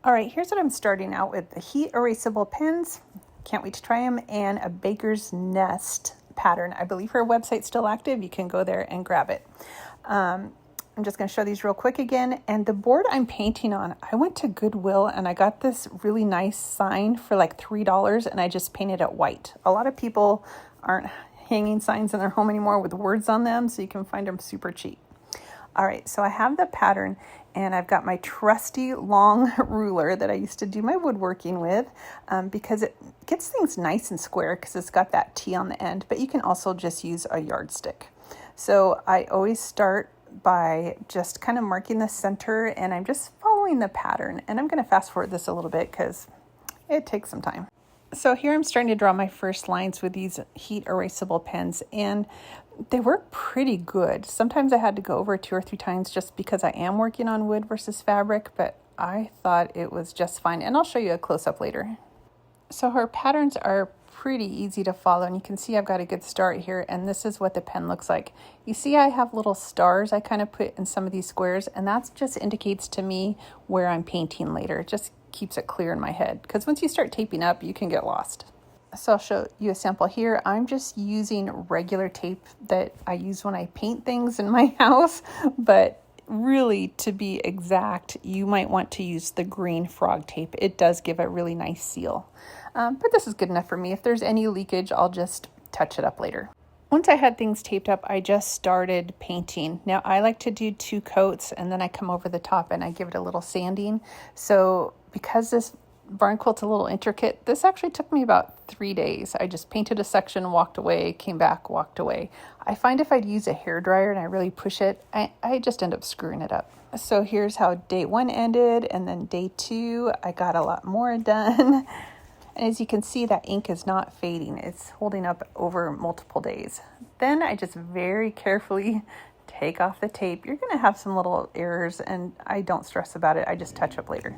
All right, here's what I'm starting out with: the heat erasable pens. Can't wait to try them. And a baker's nest pattern. I believe her website's still active. You can go there and grab it. I'm just going to show these real quick again. And the board I'm painting on, I went to Goodwill and I got this really nice sign for like $3, and I just painted it white. A lot of people aren't hanging signs in their home anymore with words on them, so you can find them super cheap. All right, so I have the pattern, and I've got my trusty long ruler that I used to do my woodworking with, because it gets things nice and square because it's got that T on the end, but you can also just use a yardstick. So I always start by just kind of marking the center, and I'm just following the pattern. And I'm going to fast forward this a little bit because it takes some time. So here I'm starting to draw my first lines with these heat erasable pens, and they work pretty good. Sometimes I had to go over 2 or 3 times just because I am working on wood versus fabric, but I thought it was just fine. And I'll show you a close-up later. So her patterns are pretty easy to follow, and you can see I've got a good start here, and this is what the pen looks like. You see I have little stars I kind of put in some of these squares, and that just indicates to me where I'm painting later. It just keeps it clear in my head, because once you start taping up, you can get lost. So I'll show you a sample here. I'm just using regular tape that I use when I paint things in my house, but really, to be exact, you might want to use the green frog tape. It does give a really nice seal. But this is good enough for me. If there's any leakage, I'll just touch it up later. Once I had things taped up, I just started painting. Now, I like to do 2 coats, and then I come over the top and I give it a little sanding. So because this barn quilt's a little intricate, this actually took me about 3 days. I just painted a section, walked away, came back, walked away. I find if I'd use a hairdryer and I really push it, I just end up screwing it up. So here's how day 1 ended, and then day 2, I got a lot more done. And as you can see, that ink is not fading. It's holding up over multiple days. Then I just very carefully take off the tape. You're gonna have some little errors, and I don't stress about it. I just touch up later.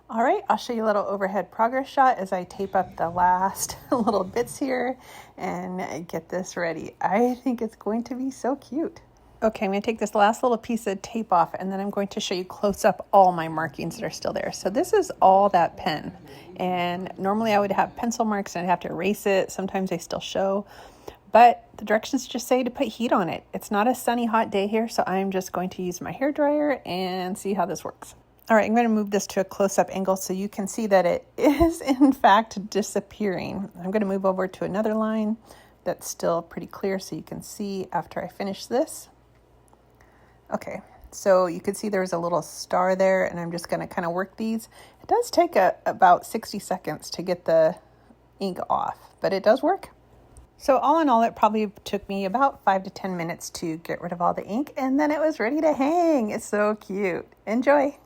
All right, I'll show you a little overhead progress shot as I tape up the last little bits here and get this ready. I think it's going to be so cute. Okay, I'm going to take this last little piece of tape off, and then I'm going to show you close up all my markings that are still there. So this is all that pen, and normally I would have pencil marks and I'd have to erase it. Sometimes they still show, but the directions just say to put heat on it. It's not a sunny, hot day here, so I'm just going to use my hairdryer and see how this works. All right, I'm going to move this to a close-up angle so you can see that it is in fact disappearing. I'm going to move over to another line that's still pretty clear so you can see after I finish this. Okay, so you can see there's a little star there, and I'm just going to kind of work these. It does take about 60 seconds to get the ink off, but it does work. So all in all, it probably took me about 5 to 10 minutes to get rid of all the ink, and then it was ready to hang. It's so cute. Enjoy.